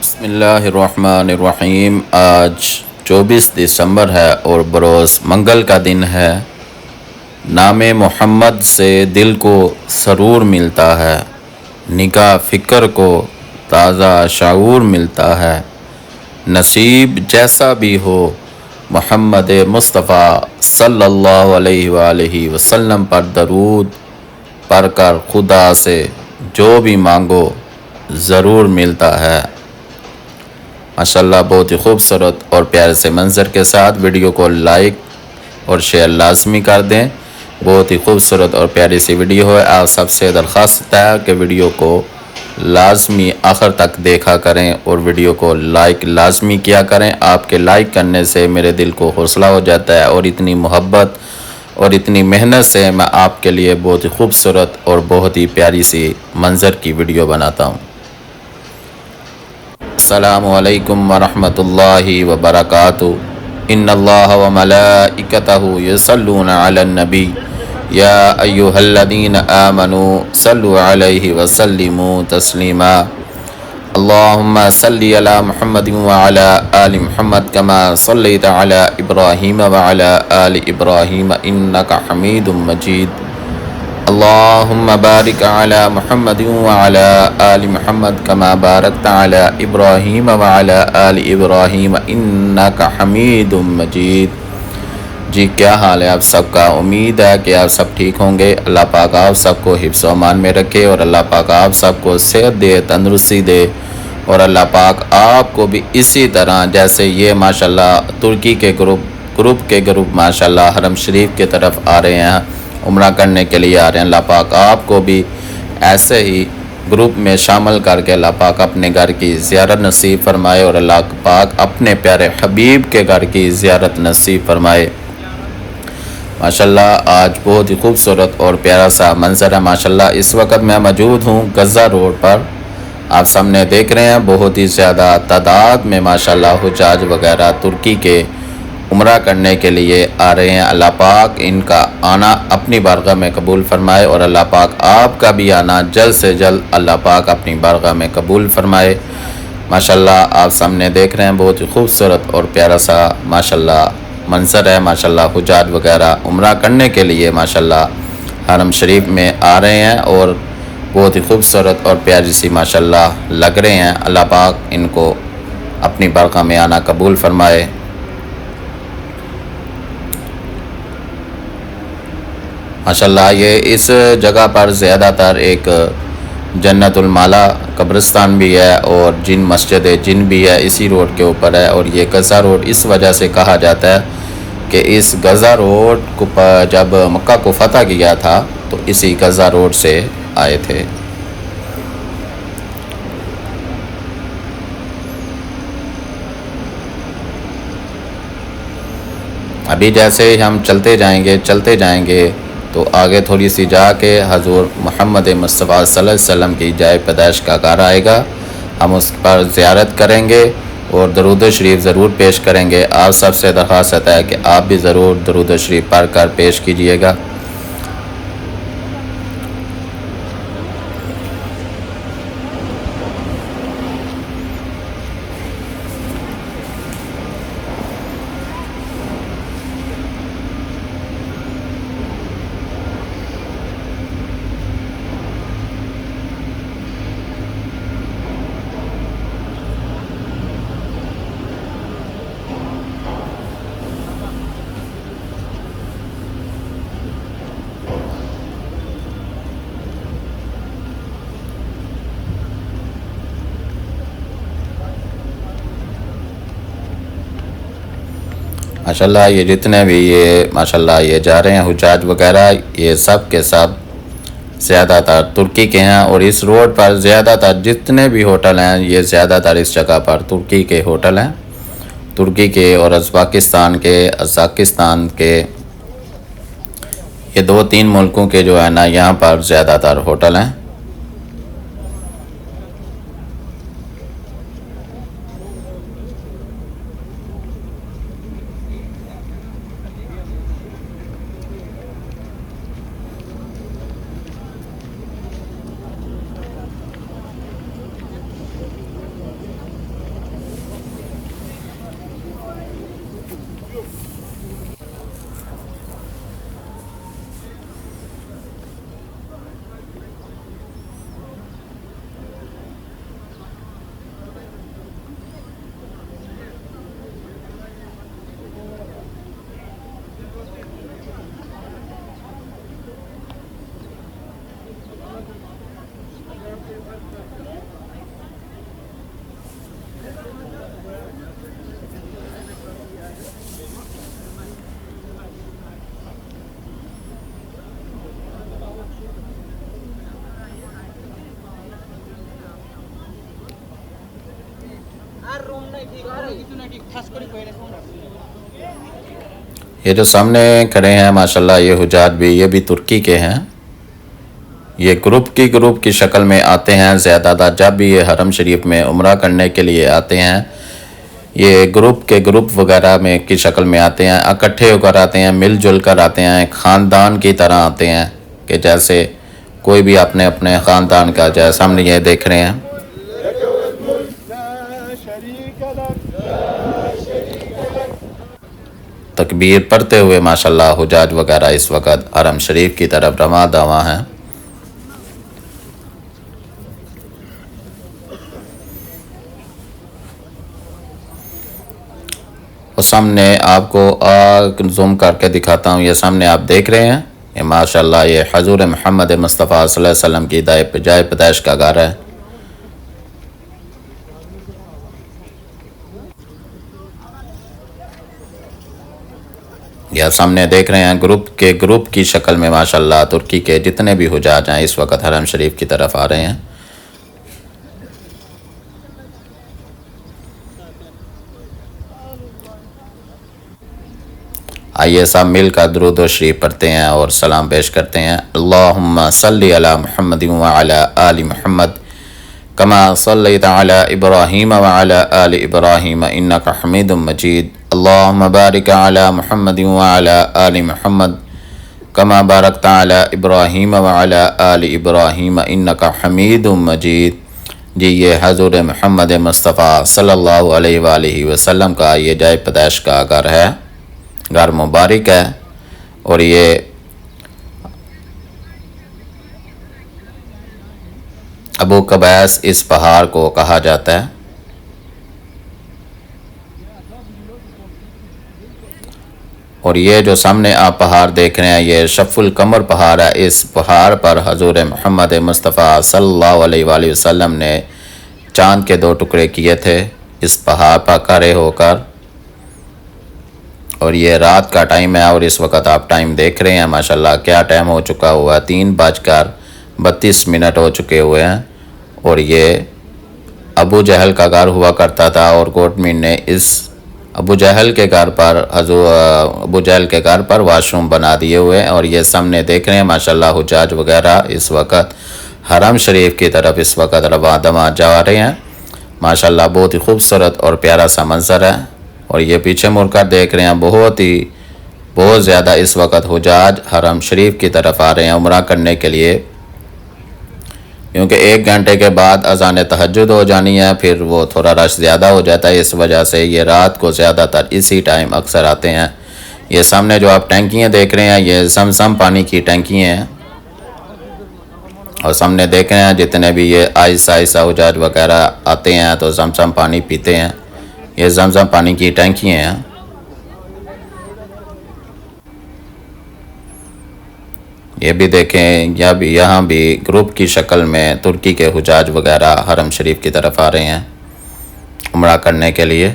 بسم اللہ الرحمن الرحیم۔ آج 24 دسمبر ہے اور بروز منگل کا دن ہے۔ نام محمد سے دل کو سرور ملتا ہے، نگاہ فکر کو تازہ شعور ملتا ہے۔ نصیب جیسا بھی ہو محمد مصطفیٰ صلی اللہ علیہ وآلہ وسلم پر درود پڑھ کر خدا سے جو بھی مانگو ضرور ملتا ہے۔ ماشاءاللہ بہت ہی خوبصورت اور پیارے سے منظر کے ساتھ ویڈیو کو لائک اور شیئر لازمی کر دیں۔ بہت ہی خوبصورت اور پیاری سی ویڈیو ہے۔ آپ سب سے درخواست ہے کہ ویڈیو کو لازمی آخر تک دیکھا کریں اور ویڈیو کو لائک لازمی کیا کریں۔ آپ کے لائک کرنے سے میرے دل کو حوصلہ ہو جاتا ہے اور اتنی محبت اور اتنی محنت سے میں آپ کے لیے بہت ہی خوبصورت اور بہت ہی پیاری سی منظر کی ویڈیو بناتا ہوں۔ السلام علیکم ورحمۃ اللہ وبرکاتہ۔ ان اللہ وملائکتہ یصلون علی النبی یا ایہا الذین آمنوا صلوا علیہ وسلموا تسلیما۔ اللہم صلی علی محمد وعلی آل محمد کما صلیت علی ابراہیم وعلی آل ابراہیم انکا حمید مجید۔ اللہم بارک علی محمد وعلی آل محمد کما بارکت علی ابراہیم وعلی آل ابراہیم انکا حمید مجید۔ جی کیا حال ہے آپ سب کا؟ امید ہے کہ آپ سب ٹھیک ہوں گے۔ اللہ پاک آپ سب کو حفظ و امان میں رکھے اور اللہ پاک آپ سب کو صحت دے، تندرستی دے، اور اللہ پاک آپ کو بھی اسی طرح جیسے یہ ماشاءاللہ ترکی کے گروپ ماشاءاللہ حرم شریف کی طرف آ رہے ہیں، عمرہ کرنے کے لیے آ رہے ہیں۔ اللہ پاک آپ کو بھی ایسے ہی گروپ میں شامل کر کے اللہ پاک اپنے گھر کی زیارت نصیب فرمائے اور اللہ پاک اپنے پیارے حبیب کے گھر کی زیارت نصیب فرمائے۔ ماشاءاللہ آج بہت ہی خوبصورت اور پیارا سا منظر ہے۔ ماشاءاللہ اس وقت میں موجود ہوں غزہ روڈ پر، آپ سامنے دیکھ رہے ہیں بہت ہی زیادہ تعداد میں ماشاءاللہ حجاج وغیرہ ترکی کے عمرہ کرنے کے لیے آ رہے ہیں۔ اللہ پاک ان کا آنا اپنی بارگاہ میں قبول فرمائے اور اللہ پاک آپ کا بھی آنا جلد سے جلد اللہ پاک اپنی بارگاہ میں قبول فرمائے۔ ماشاءاللہ آپ سامنے دیکھ رہے ہیں بہت ہی خوبصورت اور پیارا سا ماشاءاللہ منظر ہے۔ ماشاءاللہ حجاج وغیرہ عمرہ کرنے کے لیے ماشاءاللہ حرم شریف میں آ رہے ہیں اور بہت ہی خوبصورت اور پیاری سی ماشاءاللہ لگ رہے ہیں۔ اللہ پاک ان کو اپنی بارگاہ میں آنا قبول فرمائے۔ ماشاءاللہ یہ اس جگہ پر زیادہ تر ایک جنت المالا قبرستان بھی ہے اور جن مسجد جن بھی ہے اسی روڈ کے اوپر ہے، اور یہ غزہ روڈ اس وجہ سے کہا جاتا ہے کہ اس غزہ روڈ کو جب مکہ کو فتح کیا تھا تو اسی غزہ روڈ سے آئے تھے۔ ابھی جیسے ہم چلتے جائیں گے تو آگے تھوڑی سی جا کے حضور محمد مصطفیٰ صلی اللہ علیہ وسلم کی جائے پیدائش کا گھر آئے گا، ہم اس پر زیارت کریں گے اور درود و شریف ضرور پیش کریں گے۔ آپ سب سے درخواست ہے کہ آپ بھی ضرور درود و شریف پڑھ کر پیش کیجئے گا۔ ماشاءاللہ یہ جتنے بھی ماشاءاللہ یہ جا رہے ہیں حجاج وغیرہ، یہ سب کے سب زیادہ تر ترکی کے ہیں، اور اس روڈ پر زیادہ تر جتنے بھی ہوٹل ہیں یہ زیادہ تر اس جگہ پر ترکی کے ہوٹل ہیں، ترکی کے اور ازبکستان کے یہ 2-3 ملکوں کے جو ہے نا یہاں پر زیادہ تر ہوٹل ہیں۔ یہ جو سامنے کھڑے ہیں ماشاءاللہ یہ حجاج بھی، یہ بھی ترکی کے ہیں. یہ گروپ کی شکل میں آتے ہیں زیادہ تر جب بھی یہ حرم شریف میں عمرہ کرنے کے لیے آتے ہیں. یہ گروپ وغیرہ میں کی شکل میں آتے ہیں، اکٹھے ہو کر آتے ہیں، مل جل کر آتے ہیں، ایک خاندان کی طرح آتے ہیں کہ جیسے کوئی بھی اپنے اپنے خاندان کا، جیسے سامنے یہ دیکھ رہے ہیں. تکبیر پڑھتے ہوئے ماشاءاللہ حجاج وغیرہ اس وقت حرم شریف کی طرف رواں دواں ہیں. اور سامنے آپ کو زوم کر کے دکھاتا ہوں، یہ سامنے آپ دیکھ رہے ہیں، یہ ماشاءاللہ یہ حضور محمد مصطفیٰ صلی اللہ علیہ وسلم کی جائے پیدائش کا گھر ہے. یہ سامنے دیکھ رہے ہیں گروپ کی شکل میں ماشاءاللہ ترکی کے جتنے بھی حجاج ہیں اس وقت حرم شریف کی طرف آ رہے ہیں. آئیے سب مل کر درود و شریف پڑھتے ہیں اور سلام پیش کرتے ہیں. اللہم صلی علی محمد وعلی آل محمد کما صلیت علی ابراہیم وعلی آل ابراہیم انک حمید مجید. اللہم بارک علی محمد وعلی آل محمد کما بارکت علی ابراہیم وعلی آل ابراہیم انک حمید مجید. جی یہ حضور محمد مصطفیٰ صلی اللہ علیہ وآلہ وسلم کا یہ جائے پیدائش کا گھر ہے، گھر مبارک ہے. اور یہ ابو قبیس اس پہاڑ کو کہا جاتا ہے. اور یہ جو سامنے آپ پہاڑ دیکھ رہے ہیں یہ شف القمر پہاڑ ہے. اس پہاڑ پر حضور محمد مصطفیٰ صلی اللہ علیہ وآلہ وسلم نے چاند کے 2 ٹکڑے کیے تھے اس پہاڑ پر کھڑے ہو کر. اور یہ رات کا ٹائم ہے اور اس وقت آپ ٹائم دیکھ رہے ہیں ماشاءاللہ کیا ٹائم ہو چکا ہوا ہے، 3:32 ہو چکے ہوئے ہیں. اور یہ ابو جہل کا گھر ہوا کرتا تھا اور گورنمنٹ نے اس ابو جہل کے گھر پر واش روم بنا دیے ہوئے ہیں. اور یہ سامنے دیکھ رہے ہیں ماشاءاللہ حجاج وغیرہ اس وقت حرم شریف کی طرف اس وقت رواں دواں جا رہے ہیں. ماشاءاللہ بہت ہی خوبصورت اور پیارا سا منظر ہے. اور یہ پیچھے مڑ کر دیکھ رہے ہیں بہت زیادہ اس وقت حجاج حرم شریف کی طرف آ رہے ہیں عمرہ کرنے کے لیے، کیونکہ 1 گھنٹے کے بعد اذان تہجد ہو جانی ہے، پھر وہ تھوڑا رش زیادہ ہو جاتا ہے. اس وجہ سے یہ رات کو زیادہ تر اسی ٹائم اکثر آتے ہیں. یہ سامنے جو آپ ٹینکیاں دیکھ رہے ہیں یہ زمزم پانی کی ٹینکیاں ہیں. اور سامنے دیکھ رہے ہیں جتنے بھی یہ آہستہ حجاج وغیرہ آتے ہیں تو زمزم پانی پیتے ہیں. یہ زمزم پانی کی ٹینکیاں ہیں. یہ بھی دیکھیں یہاں بھی گروپ کی شکل میں ترکی کے حجاج وغیرہ حرم شریف کی طرف آ رہے ہیں عمرہ کرنے کے لیے.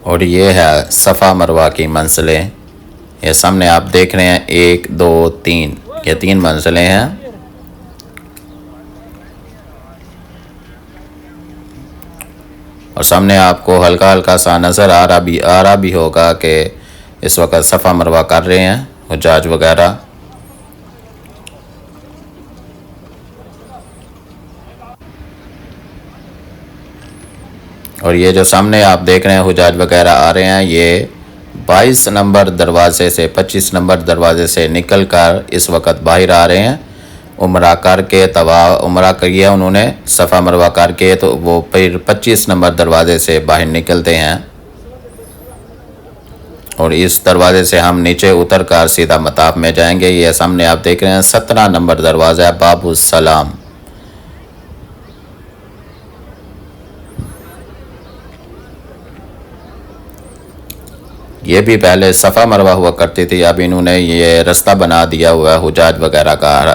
اور یہ ہے صفا مروہ کی منزلیں. یہ سامنے آپ دیکھ رہے ہیں 1 2 3 یہ 3 منزلیں ہیں. اور سامنے آپ کو ہلکا سا نظر آ رہا بھی ہوگا کہ اس وقت صفا مروہ کر رہے ہیں حجاج وغیرہ. اور یہ جو سامنے آپ دیکھ رہے ہیں حجاج وغیرہ آ رہے ہیں یہ 22 نمبر دروازے سے 25 نمبر دروازے سے نکل کر اس وقت باہر آ رہے ہیں. عمرہ کر کے عمرہ کیا انہوں نے صفا مروہ کر کے تو وہ پھر 25 نمبر دروازے سے باہر نکلتے ہیں. اور اس دروازے سے ہم نیچے اتر کر سیدھا مطاف میں جائیں گے. یہ سامنے آپ دیکھ رہے ہیں 17 نمبر دروازہ ہے باب السلام. یہ بھی پہلے صفا مروہ ہوا کرتی تھی، اب انہوں نے یہ رستہ بنا دیا ہوا ہے حجاج وغیرہ کا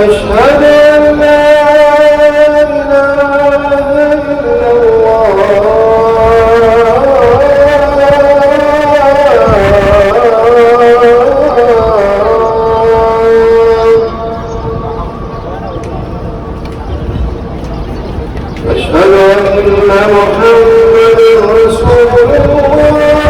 أشهد أن محمد رسول الله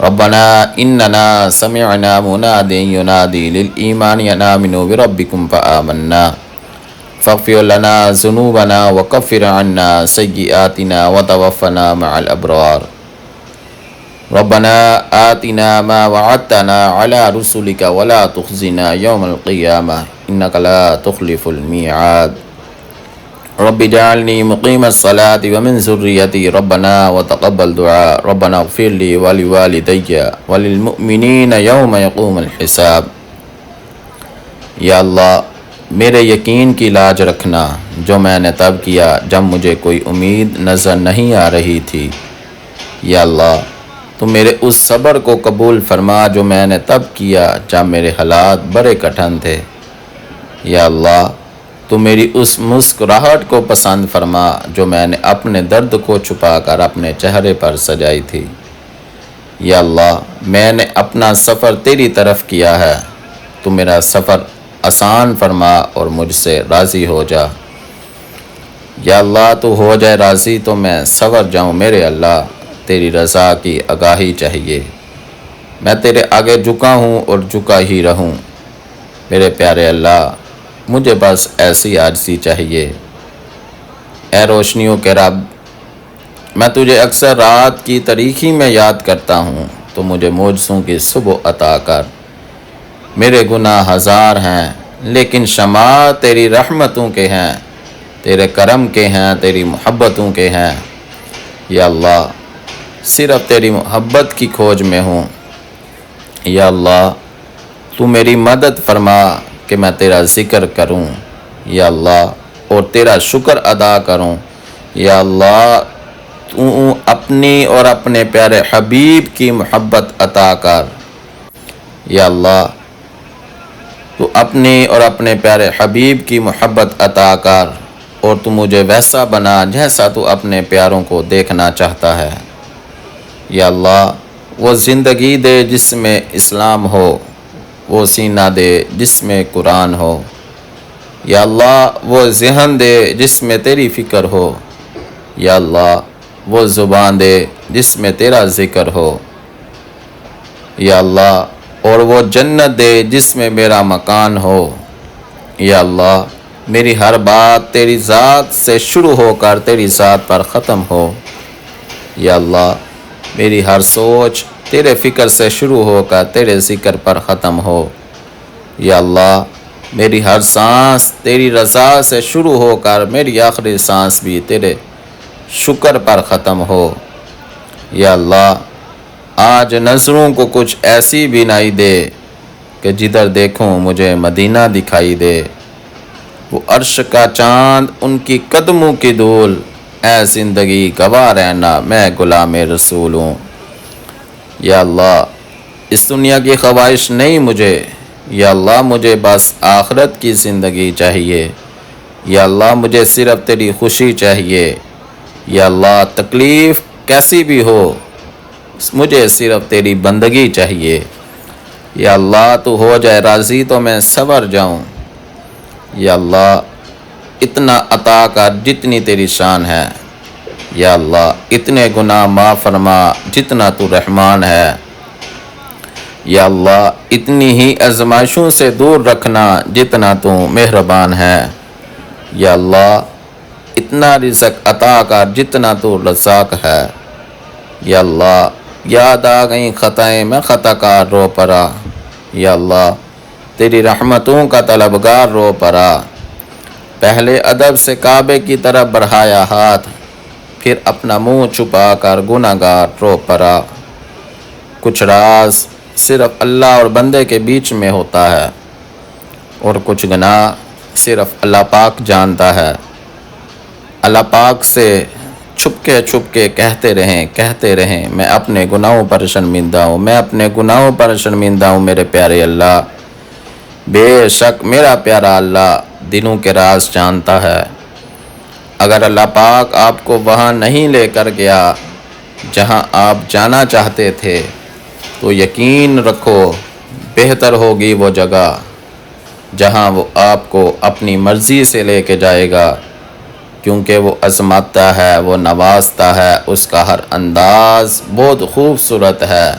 ربنا اننا سمعنا مناديا ينادي للإيمان أن آمنوا بربكم فآمنا فاغفر لنا ذنوبنا وكفر عنا سيئاتنا وتوفنا مع الأبرار ربنا آتنا ما وعدتنا على رسلك ولا تخزنا يوم القيامة إنك لا تخلف الميعاد رب اجعلني مقيم الصلاة ومن ذريتي ربنا وتقبل دعاء ربنا اغفر لي ولوالدي وللمؤمنين يوم يقوم الحساب یا اللہ میرے یقین کی لاج رکھنا جو میں نے تب کیا جب مجھے کوئی امید نظر نہیں آ رہی تھی۔ یا اللہ تو میرے اس صبر کو قبول فرما جو میں نے تب کیا جب میرے حالات بڑے کٹھن تھے۔ یا اللہ تو میری اس مسکراہٹ کو پسند فرما جو میں نے اپنے درد کو چھپا کر اپنے چہرے پر سجائی تھی۔ یا اللہ میں نے اپنا سفر تیری طرف کیا ہے، تو میرا سفر آسان فرما اور مجھ سے راضی ہو جا۔ یا اللہ تو ہو جائے راضی تو میں سنور جاؤں میرے اللہ، تیری رضا کی آگاہی چاہیے۔ میں تیرے آگے جھکا ہوں اور جھکا ہی رہوں میرے پیارے اللہ، مجھے بس ایسی عاجزی چاہیے۔ اے روشنیوں کے رب، میں تجھے اکثر رات کی تاریکی میں یاد کرتا ہوں، تو مجھے معجزوں کی صبح عطا کر۔ میرے گناہ ہزار ہیں لیکن شمع تیری رحمتوں کے ہیں، تیرے کرم کے ہیں، تیری محبتوں کے ہیں۔ یا اللہ صرف تیری محبت کی کھوج میں ہوں۔ یا اللہ تو میری مدد فرما کہ میں تیرا ذکر کروں یا اللہ اور تیرا شکر ادا کروں۔ یا اللہ تو اپنی اور اپنے پیارے حبیب کی محبت عطا کر۔ یا اللہ تو اپنی اور اپنے پیارے حبیب کی محبت عطا کر، اور تو مجھے ویسا بنا جیسا تو اپنے پیاروں کو دیکھنا چاہتا ہے۔ یا اللہ وہ زندگی دے جس میں اسلام ہو، وہ سینہ دے جس میں قرآن ہو۔ یا اللہ وہ ذہن دے جس میں تیری فکر ہو۔ یا اللہ وہ زبان دے جس میں تیرا ذکر ہو۔ یا اللہ اور وہ جنت دے جس میں میرا مکان ہو۔ یا اللہ میری ہر بات تیری ذات سے شروع ہو کر تیری ذات پر ختم ہو۔ یا اللہ میری ہر سوچ تیرے فکر سے شروع ہو کر تیرے ذکر پر ختم ہو۔ یا اللہ میری ہر سانس تیری رضا سے شروع ہو کر میری آخری سانس بھی تیرے شکر پر ختم ہو۔ یا اللہ آج نظروں کو کچھ ایسی بینائی دے کہ جدھر دیکھوں مجھے مدینہ دکھائی دے، وہ عرش کا چاند ان کی قدموں کی دھول، اے زندگی گواہ رہنا میں غلام رسول ہوں۔ یا اللہ اس دنیا کی خواہش نہیں مجھے، یا اللہ مجھے بس آخرت کی زندگی چاہیے۔ یا اللہ مجھے صرف تیری خوشی چاہیے۔ یا اللہ تکلیف کیسی بھی ہو مجھے صرف تیری بندگی چاہیے۔ یا اللہ تو ہو جائے راضی تو میں سنور جاؤں۔ یا اللہ اتنا عطا کر جتنی تیری شان ہے۔ یا اللہ اتنے گناہ معاف فرما جتنا تو رحمان ہے۔ یا اللہ اتنی ہی آزمائشوں سے دور رکھنا جتنا تو مہربان ہے۔ یا اللہ اتنا رزق عطا کر جتنا تو رزاق ہے۔ یا اللہ یاد آ گئیں خطائیں میں خطا کار رو پڑا۔ یا اللہ تیری رحمتوں کا طلبگار رو پڑا۔ پہلے ادب سے کعبے کی طرف بڑھایا ہاتھ، پھر اپنا منہ چھپا کر گناہ گار رو پڑا۔ کچھ راز صرف اللہ اور بندے کے بیچ میں ہوتا ہے، اور کچھ گناہ صرف اللہ پاک جانتا ہے۔ اللہ پاک سے چھپ کے کہتے رہیں میں اپنے گناہوں پر شرمندہ ہوں، میں اپنے گناہوں پر شرمندہ ہوں میرے پیارے اللہ۔ بے شک میرا پیارا اللہ دلوں کے راز جانتا ہے۔ اگر اللہ پاک آپ کو وہاں نہیں لے کر گیا جہاں آپ جانا چاہتے تھے، تو یقین رکھو بہتر ہوگی وہ جگہ جہاں وہ آپ کو اپنی مرضی سے لے کے جائے گا، کیونکہ وہ عظمتہ ہے، وہ نوازتا ہے، اس کا ہر انداز بہت خوبصورت ہے۔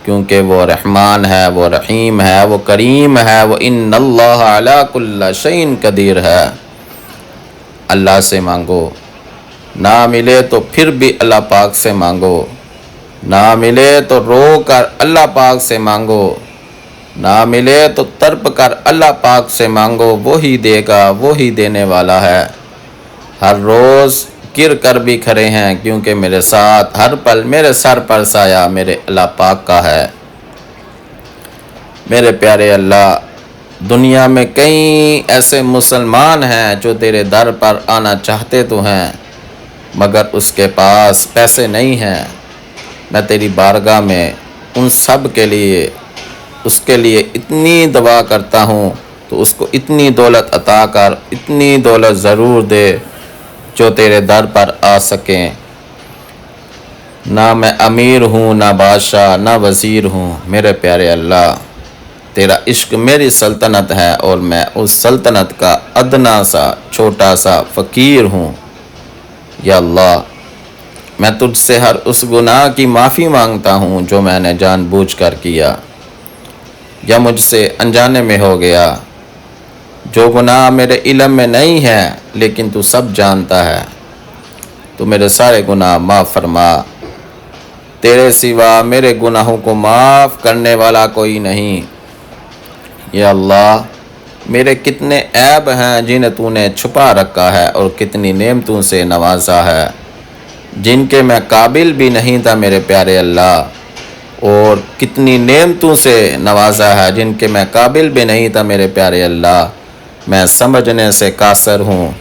کیونکہ وہ رحمان ہے، وہ رحیم ہے، وہ کریم ہے، وہ ان اللہ علی کل شیء قدیر ہے۔ اللہ سے مانگو، نہ ملے تو پھر بھی اللہ پاک سے مانگو، نہ ملے تو رو کر اللہ پاک سے مانگو، نہ ملے تو تڑپ کر اللہ پاک سے مانگو، وہی دے گا، وہی دینے والا ہے۔ ہر روز گر کر بھی کھڑے ہیں کیونکہ میرے ساتھ ہر پل میرے سر پر سایہ میرے اللہ پاک کا ہے۔ میرے پیارے اللہ، دنیا میں کئی ایسے مسلمان ہیں جو تیرے در پر آنا چاہتے تو ہیں مگر اس کے پاس پیسے نہیں ہیں۔ میں تیری بارگاہ میں ان سب کے لیے اس کے لیے اتنی دعا کرتا ہوں تو اس کو اتنی دولت عطا کر، اتنی دولت ضرور دے جو تیرے در پر آ سکیں۔ نہ میں امیر ہوں، نہ بادشاہ، نہ وزیر ہوں، میرے پیارے اللہ، تیرا عشق میری سلطنت ہے اور میں اس سلطنت کا ادنا سا چھوٹا سا فقیر ہوں۔ یا اللہ، میں تجھ سے ہر اس گناہ کی معافی مانگتا ہوں جو میں نے جان بوجھ کر کیا یا مجھ سے انجانے میں ہو گیا۔ جو گناہ میرے علم میں نہیں ہے لیکن تو سب جانتا ہے، تو میرے سارے گناہ معاف فرما۔ تیرے سوا میرے گناہوں کو معاف کرنے والا کوئی نہیں۔ یا اللہ، میرے کتنے عیب ہیں جنہیں تو نے چھپا رکھا ہے اور کتنی نعمتوں سے نوازا ہے جن کے میں قابل بھی نہیں تھا میرے پیارے اللہ، اور کتنی نعمتوں سے نوازا ہے جن کے میں قابل بھی نہیں تھا میرے پیارے اللہ۔ میں سمجھنے سے قاصر ہوں۔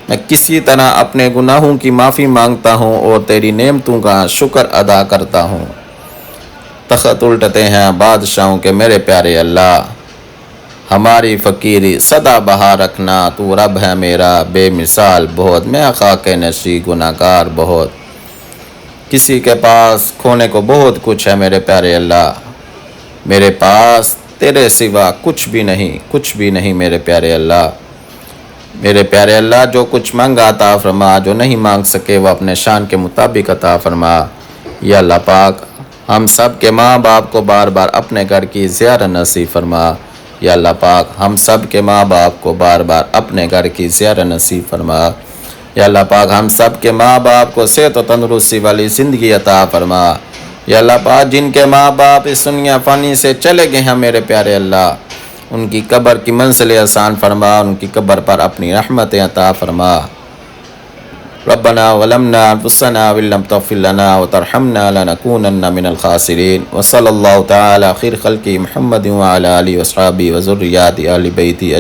میں کسی طرح اپنے گناہوں کی معافی مانگتا ہوں اور تیری نعمتوں کا شکر ادا کرتا ہوں۔ تخت الٹتے ہیں بادشاہوں کے میرے پیارے اللہ، ہماری فقیری سدا بہا رکھنا، تو رب ہے میرا بے مثال بہت، میں خاک نشی گناہ گار بہت۔ کسی کے پاس کھونے کو بہت کچھ ہے میرے پیارے اللہ، میرے پاس تیرے سوا کچھ بھی نہیں، کچھ بھی نہیں میرے پیارے اللہ۔ میرے پیارے اللہ، جو کچھ مانگا عطا فرما، جو نہیں مانگ سکے وہ اپنے شان کے مطابق عطا فرما۔ یا اللہ پاک، ہم سب کے ماں باپ کو بار بار اپنے گھر کی زیارت نصیب فرما۔ یا اللہ پاک، ہم سب کے ماں باپ کو بار بار اپنے گھر کی زیارت نصیب فرما۔ یا اللہ پاک، ہم سب کے ماں باپ کو صحت و تندرستی والی زندگی عطا فرما۔ یا اللہ پاک، جن کے ماں باپ اس دنیا فانی سے چلے گئے ہیں میرے پیارے اللہ، ان کی قبر کی منزل آسان فرما، ان کی قبر پر اپنی رحمت عطا فرما۔ ربنا ظلمنا انفسنا وان لم تغفر لنا وترحمنا لنكونن من الخاسرين، وصلى الله تعالى خير خلقه محمد وعلى اله وصحبه وذريات اهل بيته